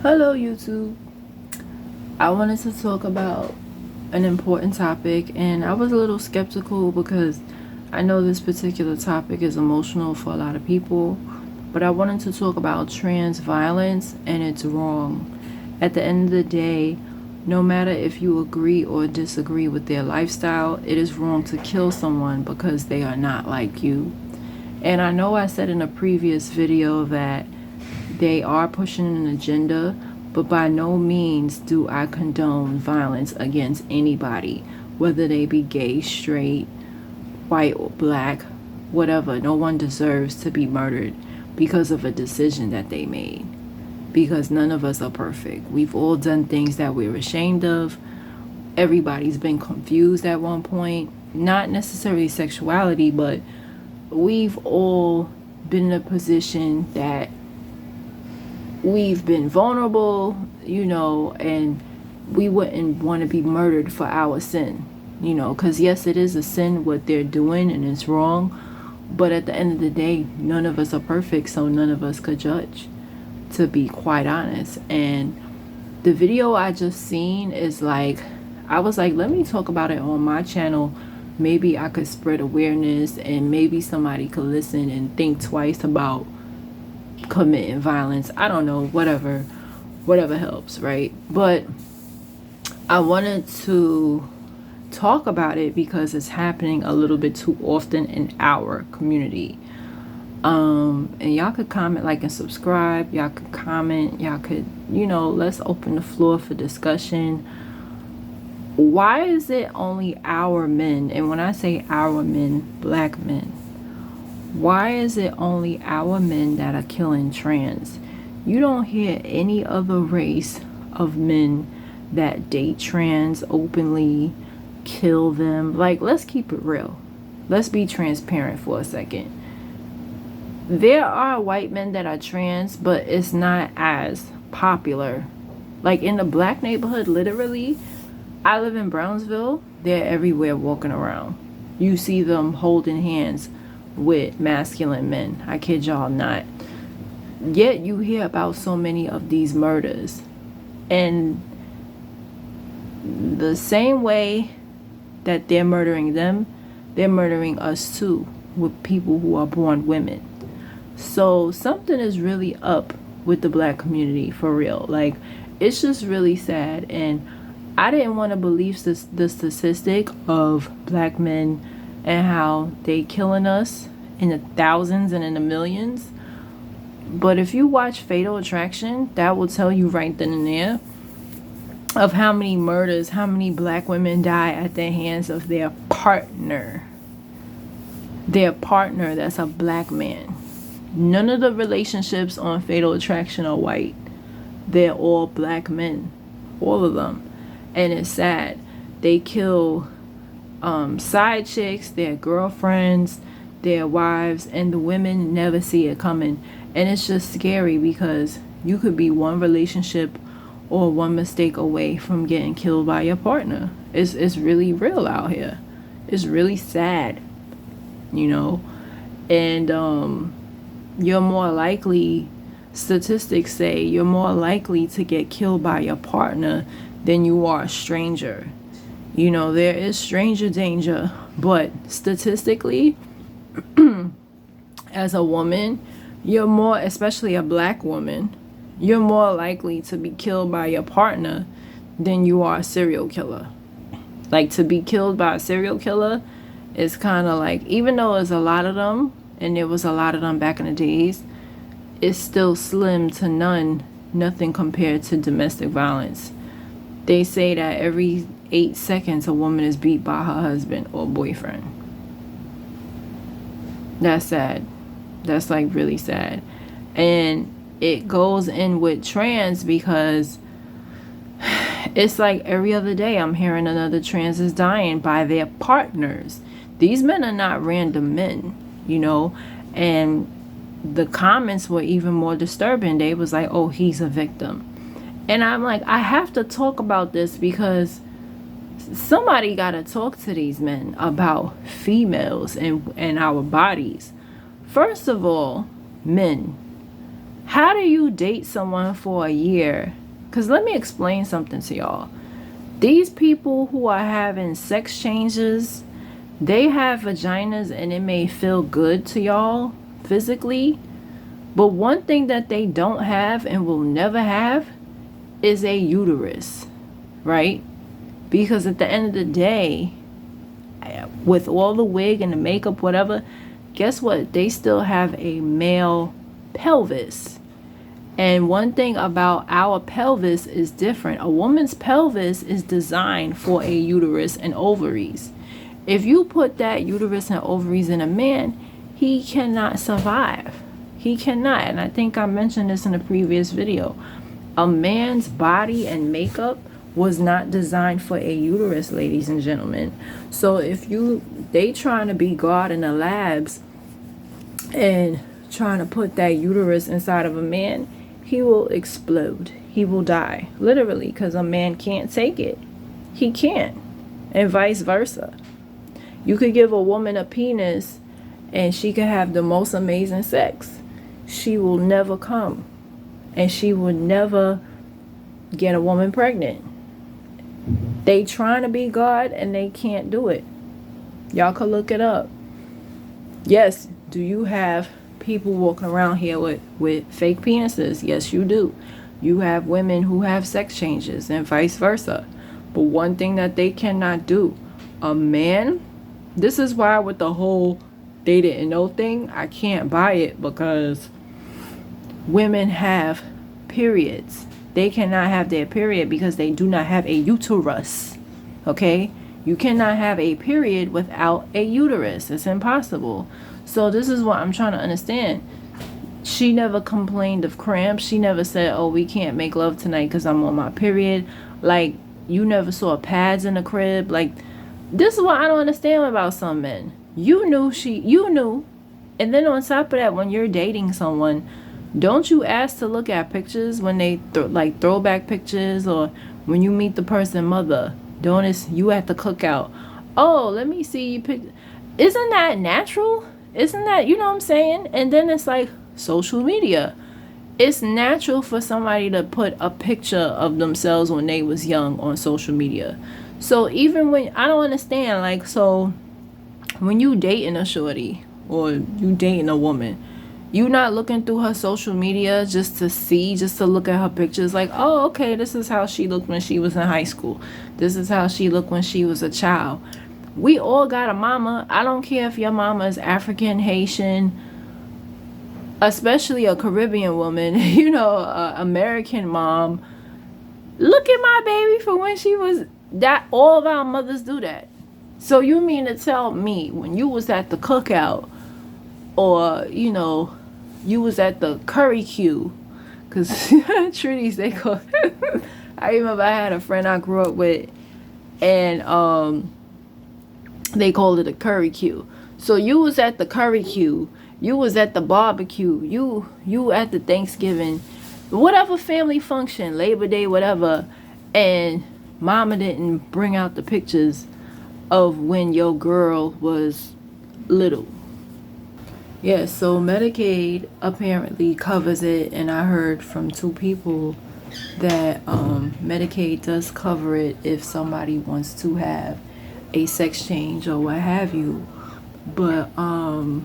Hello YouTube. I wanted to talk about an important topic, and I was a little skeptical because I know this particular topic is emotional for a lot of people, but I wanted to talk about trans violence, and it's wrong. At the end of the day, no matter if you agree or disagree with their lifestyle, it is wrong to kill someone because they are not like you. And I know I said in a previous video that they are pushing an agenda, but by no means do I condone violence against anybody, whether they be gay, straight, white, or black, whatever. No one deserves to be murdered because of a decision that they made. Because none of us are perfect. We've all done things that we're ashamed of. Everybody's been confused at one point. Not necessarily sexuality, but we've all been in a position that we've been vulnerable, and we wouldn't want to be murdered for our sin, because yes, it is a sin what they're doing and it's wrong, but at the end of the day, none of us are perfect, so none of us could judge, to be quite honest. And the video I just seen is like, I was like, let me talk about it on my channel. Maybe I could spread awareness and maybe somebody could listen and think twice about committing violence. I don't know, whatever helps, right? But I wanted to talk about it because it's happening a little bit too often in our community. And y'all could comment, like, and subscribe. Y'all could comment, y'all could, let's open the floor for discussion. Why is it only our men, and when I say our men, black men, why is it only our men that are killing trans? You don't hear any other race of men that date trans openly, kill them. Like, let's keep it real. Let's be transparent for a second. There are white men that are trans, but it's not as popular. Like in the black neighborhood, literally, I live in Brownsville, they're everywhere walking around. You see them holding hands with masculine men. I kid y'all not. Yet you hear about so many of these murders. And the same way that they're murdering them, they're murdering us too, with people who are born women. So something is really up with the black community, for real. Like, it's just really sad. And I didn't want to believe the statistic of black men and how they killing us in the thousands and in the millions. But if you watch Fatal Attraction, that will tell you right then and there of how many murders, how many black women die at the hands of their partner. Their partner that's a black man. None of the relationships on Fatal Attraction are white. They're all black men. All of them. And it's sad. They kill side chicks, their girlfriends, their wives, and the women never see it coming. And it's just scary because you could be one relationship or one mistake away from getting killed by your partner. It's really real out here. It's really sad, and you're more likely, statistics say you're more likely to get killed by your partner than you are a stranger. There is stranger danger, but statistically, as a woman, you're more, especially a black woman, you're more likely to be killed by your partner than you are a serial killer. Like, to be killed by a serial killer is kind of like, even though there's a lot of them, and there was a lot of them back in the days, it's still slim to nothing compared to domestic violence. They say that every 8 seconds a woman is beat by her husband or boyfriend. That's sad. That's like really sad. And it goes in with trans because it's like every other day I'm hearing another trans is dying by their partners. These men are not random men, and the comments were even more disturbing. They was like, oh, he's a victim. And I'm like, I have to talk about this because somebody got to talk to these men about females and our bodies. First of all, men, How do you date someone for a year? Because let me explain something to y'all. These people who are having sex changes, they have vaginas and it may feel good to y'all physically. But one thing that they don't have and will never have is a uterus, right? Because at the end of the day, with all the wig and the makeup, whatever, guess what? They still have a male pelvis. And one thing about our pelvis is different. A woman's pelvis is designed for a uterus and ovaries. If you put that uterus and ovaries in a man, he cannot survive. He cannot. And I think I mentioned this in a previous video. A man's body and makeup was not designed for a uterus, ladies and gentlemen. So if they trying to be God in the labs and trying to put that uterus inside of a man, he will explode. He will die, literally, because a man can't take it. He can't. And vice versa. You could give a woman a penis and she could have the most amazing sex. She will never come. And she will never get a woman pregnant. They trying to be God and they can't do it. Y'all could look it up. Yes, do you have people walking around here with fake penises? Yes, you do. You have women who have sex changes and vice versa. But one thing that they cannot do, a man, this is why with the whole they didn't know thing, I can't buy it, because women have periods. They cannot have their period because they do not have a uterus. Okay? You cannot have a period without a uterus. It's impossible. So this is what I'm trying to understand. She never complained of cramps. She never said, oh, we can't make love tonight because I'm on my period. Like, you never saw pads in the crib. Like, this is what I don't understand about some men. You knew. And then on top of that, when you're dating someone, don't you ask to look at pictures when they like throwback pictures, or when you meet the person mother? Don't you at the cookout? Oh, let me see you pic. Isn't that natural? Isn't that, you know what I'm saying? And then it's like social media. It's natural for somebody to put a picture of themselves when they was young on social media. So even when, I don't understand, like, so when you dating a shorty or you dating a woman, you not looking through her social media just to look at her pictures like, oh, okay, this is how she looked when she was in high school. This is how she looked when she was a child. We all got a mama. I don't care if your mama is African, Haitian, especially a Caribbean woman, you know, American mom. Look at my baby for when she was that. All of our mothers do that. So you mean to tell me when you was at the cookout, or, you know, you was at the curry queue, because treaties they call I remember I had a friend I grew up with, and they called it a curry queue. So you was at the curry queue, you was at the barbecue, you at the Thanksgiving, whatever family function, Labor Day, whatever, and mama didn't bring out the pictures of when your girl was little. Yeah, so Medicaid apparently covers it, and I heard from 2 people that Medicaid does cover it if somebody wants to have a sex change or what have you. But a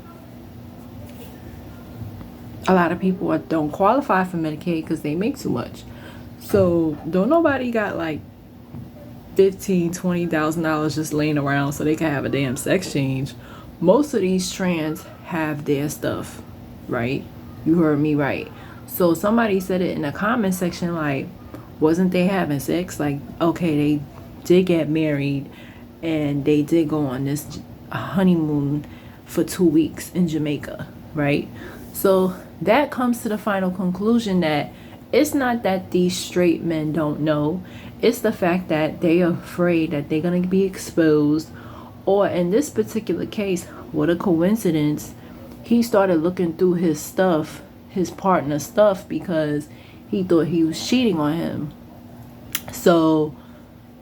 lot of people don't qualify for Medicaid because they make too much. So don't nobody got like $15,000-$20,000 just laying around so they can have a damn sex change. Most of these trans have their stuff, right? You heard me right. So somebody said it in the comment section, like, wasn't they having sex? Like, okay, they did get married and they did go on this honeymoon for 2 weeks in Jamaica, right? So that comes to the final conclusion that it's not that these straight men don't know. It's the fact that they are afraid that they're going to be exposed. Or in this particular case, what a coincidence, he started looking through his stuff, his partner's stuff, because he thought he was cheating on him. So,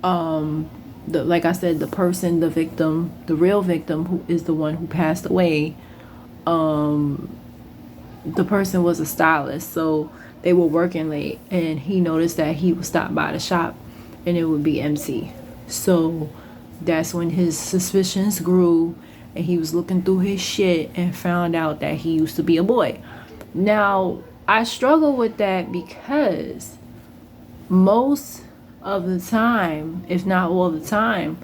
like I said, the person, the victim, the real victim, who is the one who passed away, the person was a stylist, so they were working late, and he noticed that he would stop by the shop and it would be empty. So that's when his suspicions grew, and he was looking through his shit and found out that he used to be a boy. Now, I struggle with that because most of the time, if not all the time,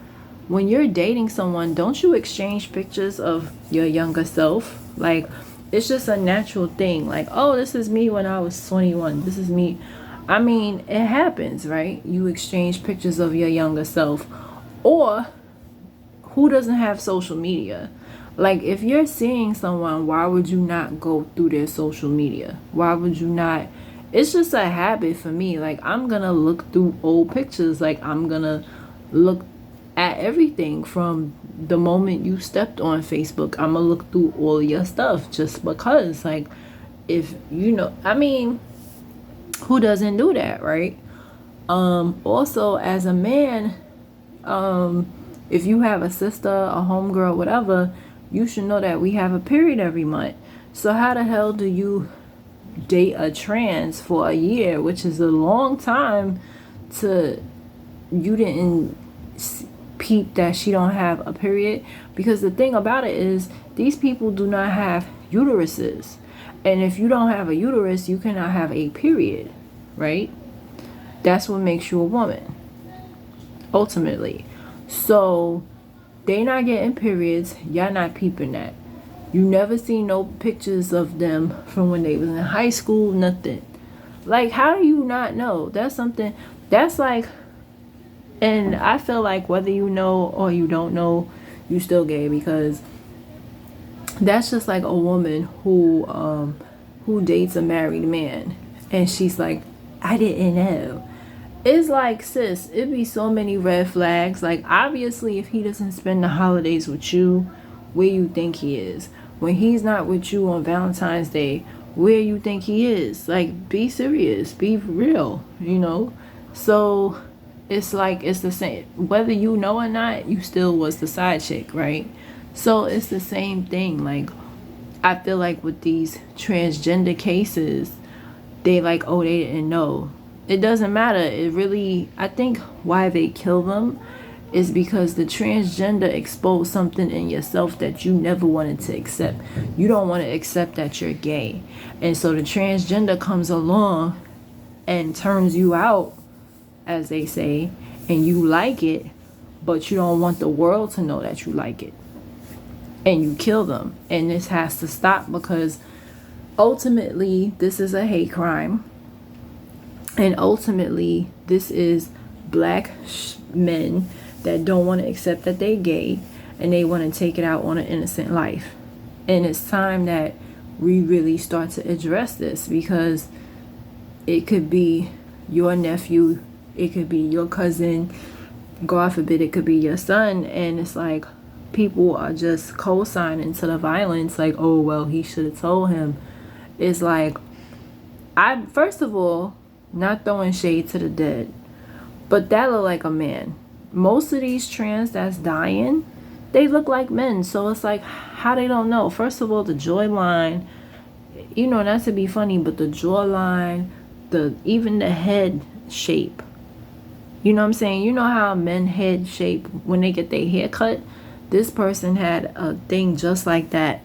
when you're dating someone, don't you exchange pictures of your younger self? Like, it's just a natural thing. Like, oh, this is me when I was 21. This is me. I mean, it happens, right? You exchange pictures of your younger self. Or, who doesn't have social media? Like, if you're seeing someone, why would you not go through their social media? Why would you not? It's just a habit for me. Like, I'm gonna look through old pictures. Like, I'm gonna look at everything from the moment you stepped on Facebook. I'm gonna look through all your stuff just because, like, if you know, I mean, who doesn't do that, right? Also, as a man, if you have a sister, a homegirl, whatever, you should know that we have a period every month. So how the hell do you date a trans for a year, which is a long time, to you didn't peep that she don't have a period? Because the thing about it is, these people do not have uteruses, and if you don't have a uterus, you cannot have a period, right? That's what makes you a woman, ultimately. So they not getting periods, y'all not peeping that. You never see no pictures of them from when they was in high school, nothing. Like, how do you not know? That's something that's like, and I feel like whether you know or you don't know, you still gay, because that's just like a woman who dates a married man and she's like, I didn't know. It's like, sis, it'd be so many red flags. Like, obviously, if he doesn't spend the holidays with you, where you think he is? When he's not with you on Valentine's Day, where you think he is? Like, be serious, be real, you know? So it's like, it's the same, whether you know or not, you still was the side chick, right? So it's the same thing. Like, I feel like with these transgender cases, they like, oh, they didn't know. It doesn't matter. It really, I think why they kill them is because the transgender exposed something in yourself that you never wanted to accept. You don't want to accept that you're gay. And so the transgender comes along and turns you out, as they say, and you like it, but you don't want the world to know that you like it. And you kill them. And this has to stop, because ultimately this is a hate crime. And ultimately, this is black men that don't want to accept that they gay, and they want to take it out on an innocent life. And it's time that we really start to address this, because it could be your nephew, it could be your cousin, God forbid, it could be your son, and it's like people are just co-signing to the violence, like, oh, well, he should have told him. It's like, first of all, not throwing shade to the dead, but that look like a man. Most of these trans that's dying, they look like men. So it's like, how they don't know? First of all, the jawline, you know, not to be funny, but the jawline, even the head shape. You know what I'm saying? You know how men head shape when they get their hair cut? This person had a thing just like that.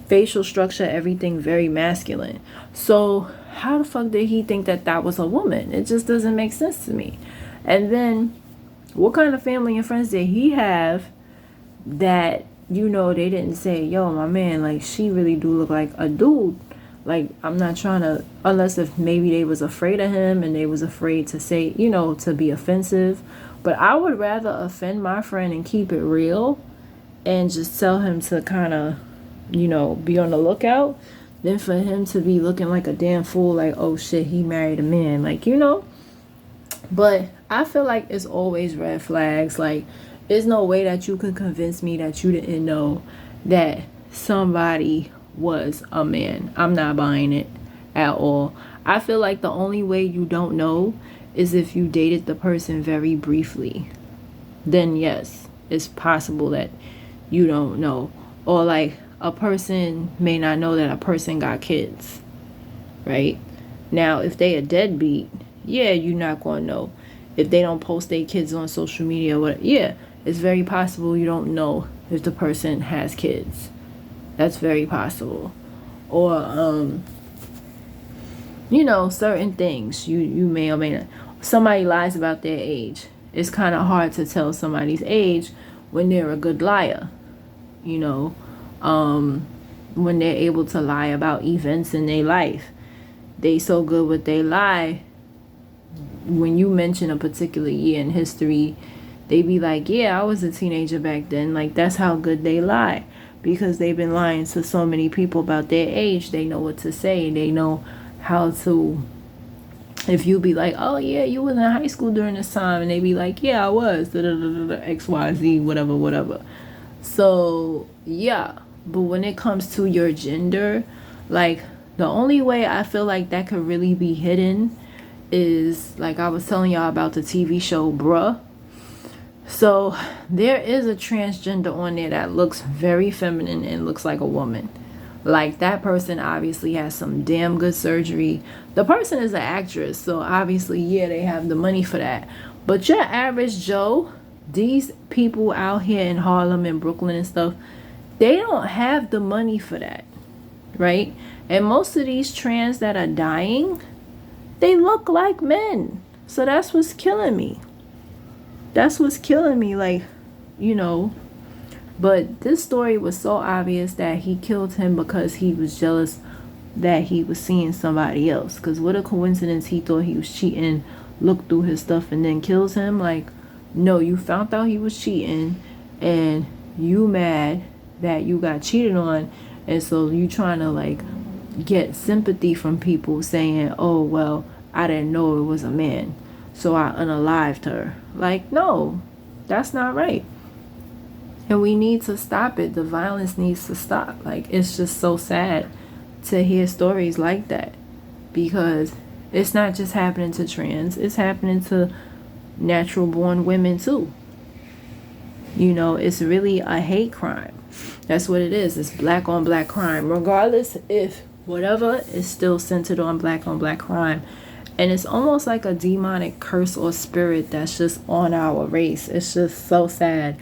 Facial structure, everything very masculine. So how the fuck did he think that that was a woman? It just doesn't make sense to me. And then, what kind of family and friends did he have that, you know, they didn't say, yo, my man, like, she really do look like a dude. Like, I'm not trying to, unless if maybe they was afraid of him and they was afraid to say, you know, to be offensive. But I would rather offend my friend and keep it real and just tell him to kind of, you know, be on the lookout, than for him to be looking like a damn fool, like, oh shit, he married a man, like, you know. But I feel like it's always red flags. Like, there's no way that you could convince me that you didn't know that somebody was a man. I'm not buying it at all. I feel like the only way you don't know is if you dated the person very briefly. Then yes, it's possible that you don't know. Or like, a person may not know that a person got kids, right? Now, if they a deadbeat, yeah, you're not going to know. If they don't post their kids on social media, yeah, it's very possible you don't know if the person has kids. That's very possible. Or, certain things you may or may not. Somebody lies about their age. It's kind of hard to tell somebody's age when they're a good liar. When they're able to lie about events in their life. They so good with they lie. When you mention a particular year in history, they be like, yeah, I was a teenager back then. Like, that's how good they lie. Because they've been lying to so many people about their age. They know what to say. They know how to. If you be like, oh yeah, you was in high school during this time, and they be like, yeah, I was, XYZ, whatever. So yeah, but when it comes to your gender, like, the only way I feel like that could really be hidden is, like I was telling y'all about the TV show Bruh. So there is a transgender on there that looks very feminine and looks like a woman. Like, that person obviously has some damn good surgery. The person is an actress, so obviously, yeah, they have the money for that. But your average Joe, these people out here in Harlem and Brooklyn and stuff, they don't have the money for that, right? And most of these trans that are dying, they look like men. So that's what's killing me. Like, But this story was so obvious that he killed him because he was jealous that he was seeing somebody else. Because what a coincidence, he thought he was cheating, looked through his stuff, and then kills him. Like, no, you found out he was cheating, and you mad that you got cheated on, and so you trying to, like, get sympathy from people saying, oh, well, I didn't know it was a man, so I unalived her. Like, no, that's not right. And we need to stop it. The violence needs to stop. Like, it's just so sad to hear stories like that, because it's not just happening to trans, it's happening to natural born women too. It's really a hate crime. That's what it is. It's black on black crime, regardless if whatever is still centered on black crime. And it's almost like a demonic curse or spirit that's just on our race. It's just so sad.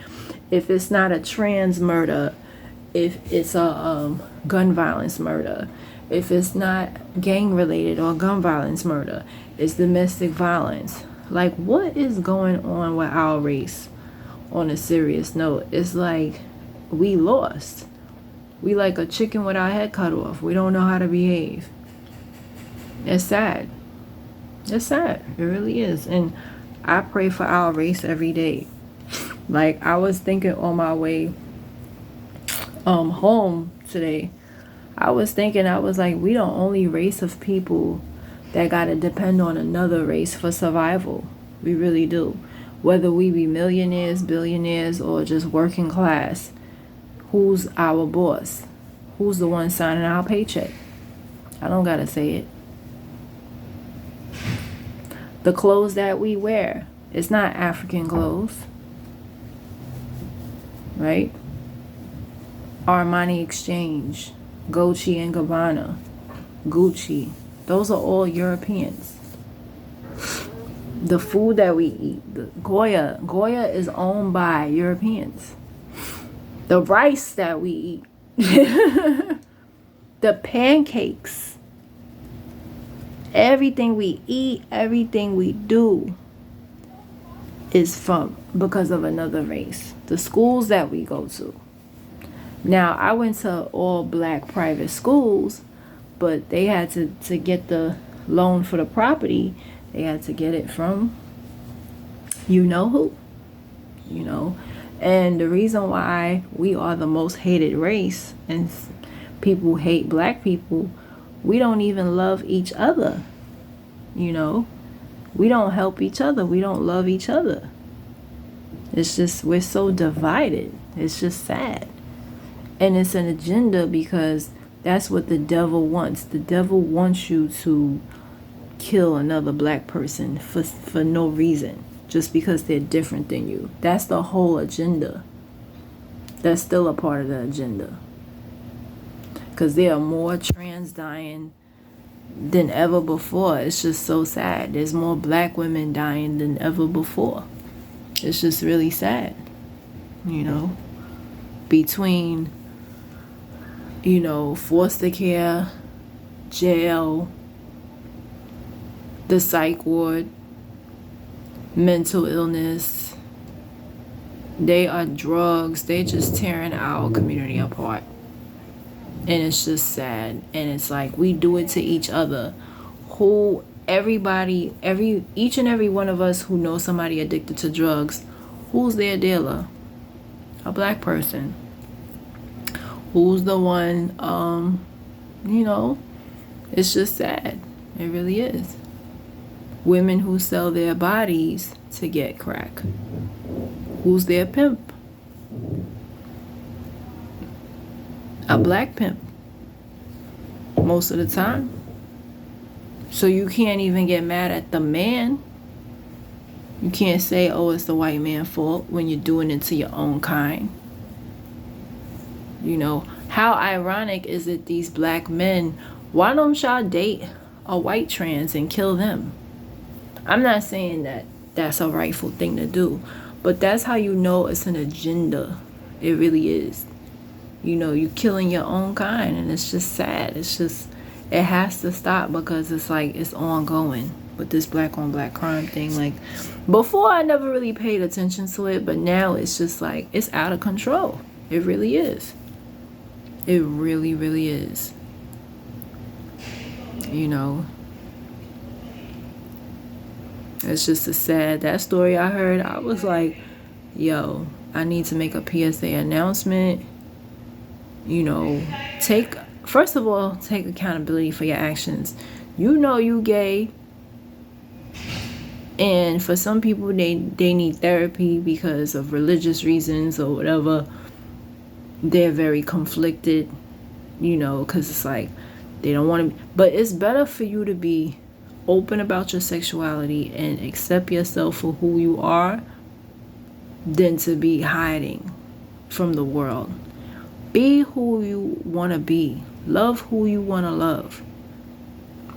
If it's not a trans murder, if it's a gun violence murder, if it's not gang related or gun violence murder, it's domestic violence. Like, what is going on with our race? On a serious note, it's like we lost. We like a chicken with our head cut off. We don't know how to behave. It's sad. It's sad. It really is. And I pray for our race every day. Like, I was thinking on my way home today, I was like, we the only race of people that gotta depend on another race for survival. We really do. Whether we be millionaires, billionaires, or just working class, who's our boss? Who's the one signing our paycheck? I don't gotta say it. The clothes that we wear, it's not African clothes, right? Armani Exchange, Gucci and Gabbana, Gucci, those are all Europeans. The food that we eat, the Goya is owned by Europeans. The rice that we eat, the pancakes, everything we eat, everything we do is because of another race. The schools that we go to. Now, I went to all black private schools, but they had to get the loan for the property. They had to get it from you know who. And the reason why we are the most hated race and people hate black people, we don't even love each other. We don't help each other. We don't love each other. It's just, we're so divided. It's just sad. And it's an agenda, because that's what the devil wants. The devil wants you to kill another black person for no reason, just because they're different than you. That's the whole agenda. That's still a part of the agenda. because there are more trans dying than ever before. It's just so sad. There's more black women dying than ever before. It's just really sad, you know, between, you know, foster care, jail, the psych ward, mental illness. They are drugs. They just tearing our community apart. And it's just sad. And it's like we do it to each other. Each and every one of us who knows somebody addicted to drugs, who's their dealer? A black person. Who's the one, you know, it's just sad. It really is. Women who sell their bodies to get crack. Who's their pimp? A black pimp. Most of the time. So you can't even get mad at the man. You can't say, oh, it's the white man's fault when you're doing it to your own kind. You know, how ironic is it these black men, why don't y'all date a white trans and kill them? I'm not saying that that's a rightful thing to do, but that's how you know it's an agenda. It really is. You know, you killing your own kind, and it's just sad. It's just, it has to stop because it's like it's ongoing with this black on black crime thing. Like before, I never really paid attention to it, but now it's just like it's out of control. It really is. It really, really is. You know, it's just a sad, that story I heard, I was like, yo, I need to make a PSA announcement. You know, first of all, take accountability for your actions. You know you gay. And for some people, they need therapy because of religious reasons or whatever. They're very conflicted, you know, because it's like they don't want to. But it's better for you to be open about your sexuality and accept yourself for who you are than to be hiding from the world. Be who you want to be. Love who you want to love.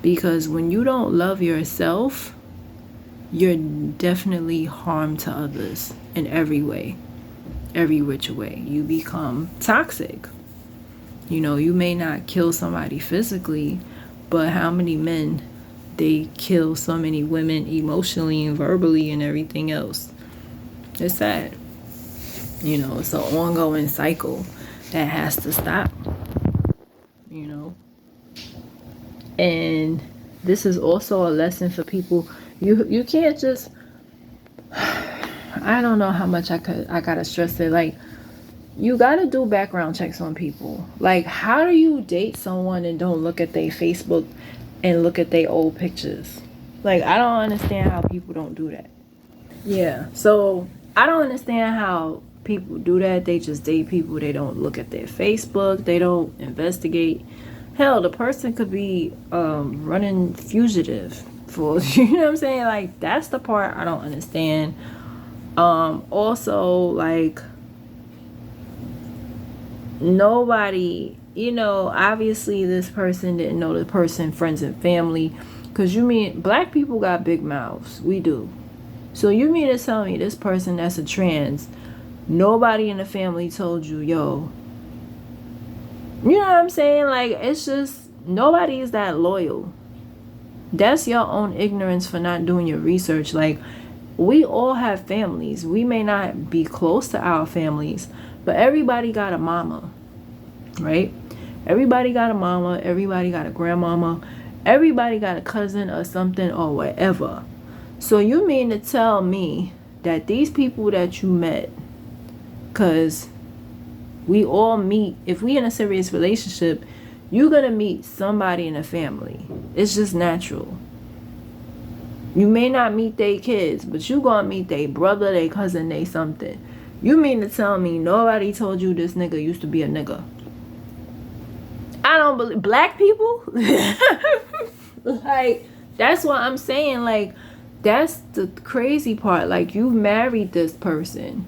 Because when you don't love yourself, you're definitely harm to others in every way, every which way. You become toxic. You know, you may not kill somebody physically, but how many men, they kill so many women emotionally and verbally and everything else. It's sad. You know, it's an ongoing cycle that has to stop. You know, and this is also a lesson for people. You can't just, I don't know how much I gotta stress it. Like, you gotta do background checks on people. Like, how do you date someone and don't look at their Facebook and look at their old pictures? Like, I don't understand how people don't do that. Yeah, so I don't understand how people do that. They just date people. They don't look at their Facebook. They don't investigate. Hell, the person could be running fugitive for, you know what I'm saying? Like, that's the part I don't understand. Also, like, nobody, you know, obviously this person didn't know the person, friends and family, because you mean black people got big mouths. We do. So you mean to tell me this person that's a trans, nobody in the family told you, yo, you know what I'm saying? Like, it's just, nobody is that loyal. That's your own ignorance for not doing your research. Like, we all have families. We may not be close to our families, but everybody got a mama, right? Everybody got a mama. Everybody got a grandmama. Everybody got a cousin or something or whatever. So you mean to tell me that these people that you met, because we all meet, if we in a serious relationship, you're gonna meet somebody in a family. It's just natural. You may not meet their kids, but you gonna meet their brother, their cousin, they something. You mean to tell me nobody told you this nigga used to be a nigga? I don't believe black people. Like, that's what I'm saying. Like, that's the crazy part. Like, you married this person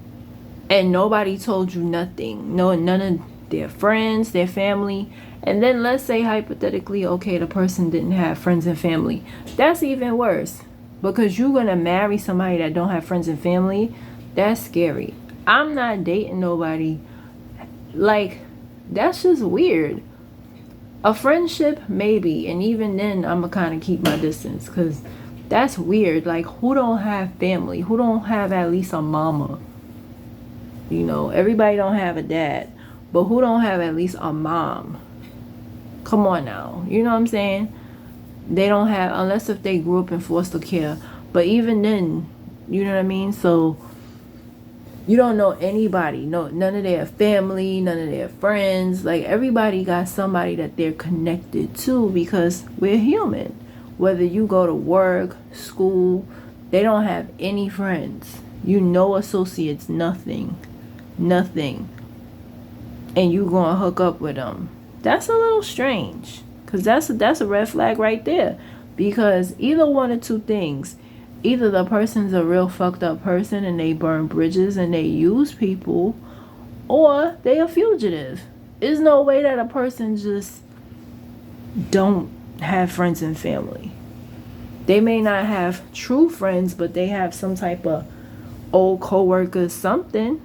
and nobody told you nothing. No, none of their friends, their family, And then let's say hypothetically, okay, the person didn't have friends and family. That's even worse, because you're gonna marry somebody that don't have friends and family. That's scary. I'm not dating nobody. Like, that's just weird. A friendship, maybe, and even then I'm gonna kind of keep my distance, because that's weird. Like, who don't have family? Who don't have at least a mama? You know, everybody don't have a dad, but who don't have at least a mom? Come on now, you know what I'm saying? They don't have, unless if they grew up in foster care, but even then, you know what I mean? So you don't know anybody, no, none of their family, none of their friends. Like, everybody got somebody that they're connected to, because we're human. Whether you go to work, school, they don't have any friends. You know, associates, nothing, and you gonna hook up with them. That's a little strange, because that's a red flag right there. Because either one or two things: either the person's a real fucked up person and they burn bridges and they use people, or they a fugitive. There's no way that a person just don't have friends and family. They may not have true friends, but they have some type of old co-workers, something.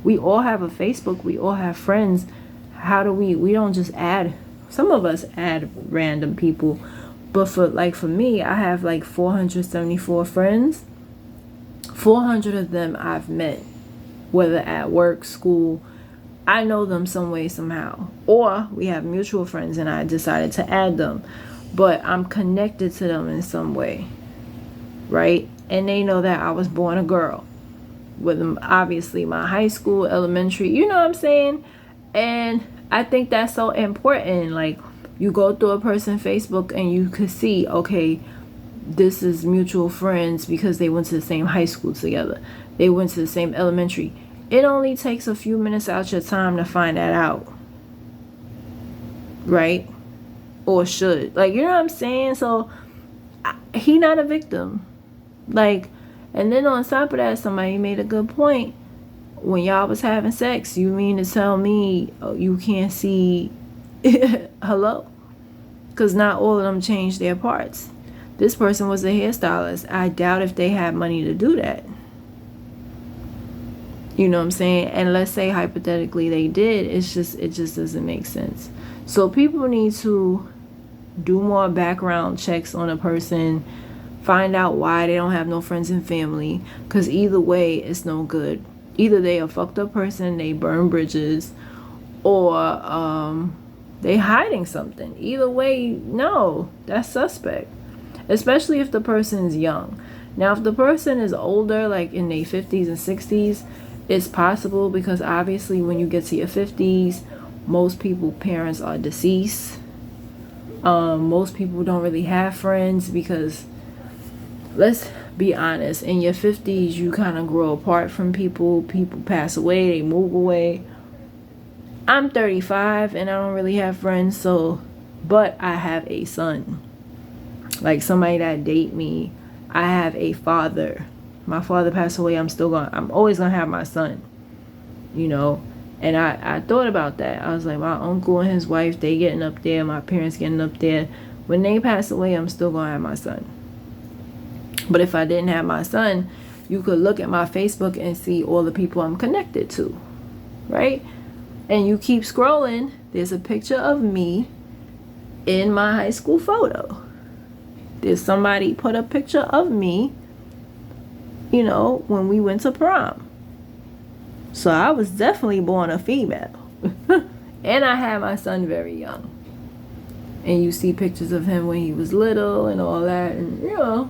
We all have a Facebook, we all have friends. How do we don't just add, some of us add random people, but for me, I have like 474 friends. 400 of them I've met, whether at work, school. I know them some way, somehow, or we have mutual friends and I decided to add them, but I'm connected to them in some way, right? And they know that I was born a girl, with them, obviously my high school, elementary, you know what I'm saying? And I think that's so important. Like, you go through a person's Facebook and you could see, okay, this is mutual friends because they went to the same high school together, they went to the same elementary. It only takes a few minutes out your time to find that out, right? Or should, like, you know what I'm saying? So he not a victim. Like, and then on top of that, somebody made a good point. When y'all was having sex, you mean to tell me, oh, you can't see hello? Because not all of them changed their parts. This person was a hairstylist. I doubt if they had money to do that. You know what I'm saying? And let's say hypothetically they did, it just doesn't make sense. So people need to do more background checks on a person, find out why they don't have no friends and family, because either way, it's no good. Either they a fucked up person, they burn bridges, or they hiding something. Either way, no, that's suspect. Especially if the person is young. Now, if the person is older, like in their 50s and 60s, it's possible, because obviously when you get to your 50s, most people, parents are deceased. Most people don't really have friends, because let's be honest, in your 50s you kind of grow apart from people pass away, they move away. I'm 35 and I don't really have friends, so, but I have a son, like somebody that date me. I have a father. My father passed away, I'm always gonna have my son, you know. And I thought about that. I was like, my uncle and his wife, they getting up there, my parents getting up there. When they pass away, I'm still gonna have my son. But if I didn't have my son, you could look at my Facebook and see all the people I'm connected to, right? And you keep scrolling, there's a picture of me in my high school photo. There's somebody put a picture of me, you know, when we went to prom. So I was definitely born a female. And I had my son very young. And you see pictures of him when he was little and all that. And, you know,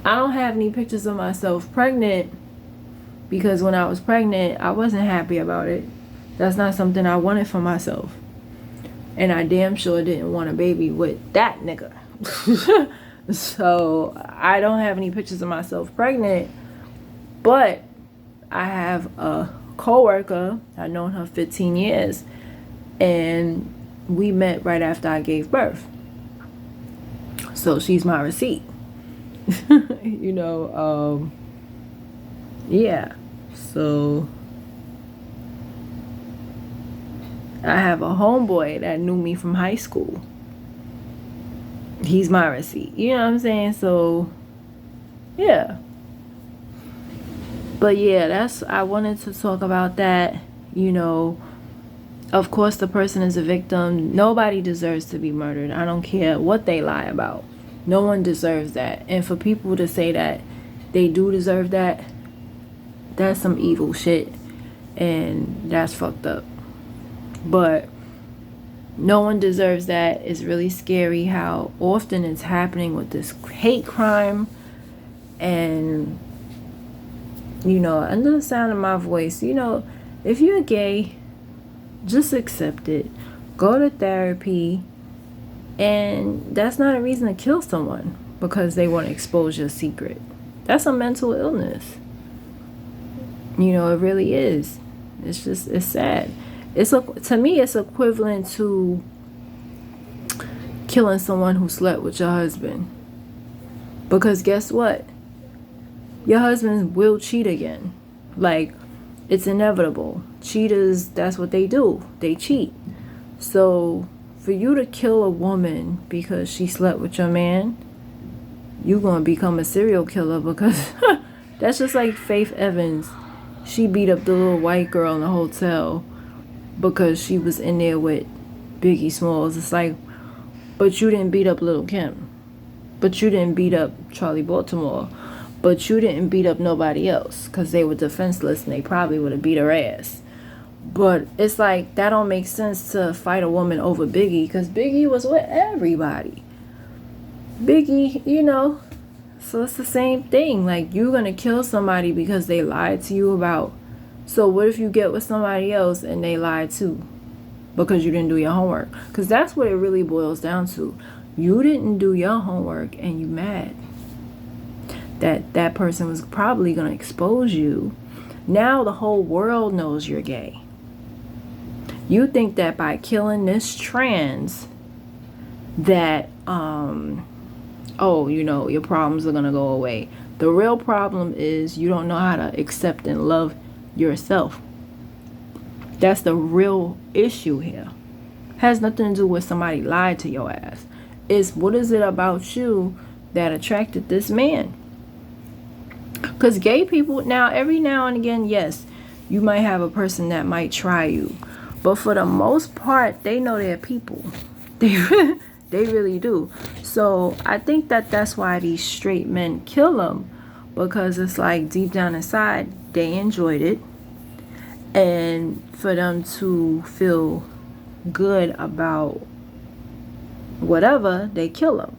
I don't have any pictures of myself pregnant, because when I was pregnant, I wasn't happy about it. That's not something I wanted for myself. And I damn sure didn't want a baby with that nigga. So I don't have any pictures of myself pregnant, but I have a coworker. I've known her 15 years, and we met right after I gave birth. So she's my receipt. You know, yeah. So I have a homeboy that knew me from high school. He's my receipt. You know what I'm saying? So, yeah. But yeah, I wanted to talk about that. You know, of course, the person is a victim. Nobody deserves to be murdered. I don't care what they lie about. No one deserves that. And for people to say that they do deserve that, that's some evil shit. And that's fucked up. But no one deserves that. It's really scary how often it's happening with this hate crime. And, you know, under the sound of my voice, you know, if you're gay, just accept it. Go to therapy. And that's not a reason to kill someone because they want to expose your secret. That's a mental illness. You know, it really is. It's sad. To me, it's equivalent to killing someone who slept with your husband. Because guess what? Your husband will cheat again. Like, it's inevitable. Cheaters, that's what they do. They cheat. So, for you to kill a woman because she slept with your man, you're going to become a serial killer because that's just like Faith Evans. She beat up the little white girl in the hotel because she was in there with Biggie Smalls. It's like, but you didn't beat up Lil' Kim. But you didn't beat up Charlie Baltimore. But you didn't beat up nobody else because they were defenseless and they probably would have beat her ass. But it's like, that don't make sense to fight a woman over Biggie because Biggie was with everybody. Biggie, you know, so it's the same thing. Like, you're going to kill somebody because they lied to you about. So what if you get with somebody else and they lied too? Because you didn't do your homework. Because that's what it really boils down to. You didn't do your homework and you mad that person was probably going to expose you. Now the whole world knows you're gay. You think that by killing this trans that oh, you know, your problems are gonna go away. The real problem is you don't know how to accept and love yourself. That's the real issue here. Has nothing to do with somebody lied to your ass. It's what is it about you that attracted this man? Because gay people, now every now and again, yes, you might have a person that might try you, but for the most part, they know they're people. They really do. So I think that that's why these straight men kill them, because it's like deep down inside they enjoyed it, and for them to feel good about whatever, they kill them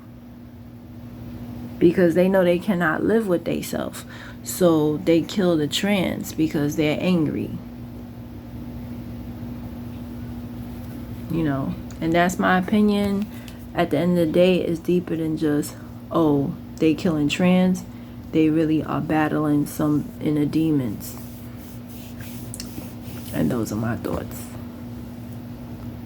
because they know they cannot live with themselves. So they kill the trans because they're angry. You know, and that's my opinion. At the end of the day, it's deeper than just, oh, they killing trans. They really are battling some inner demons. And those are my thoughts.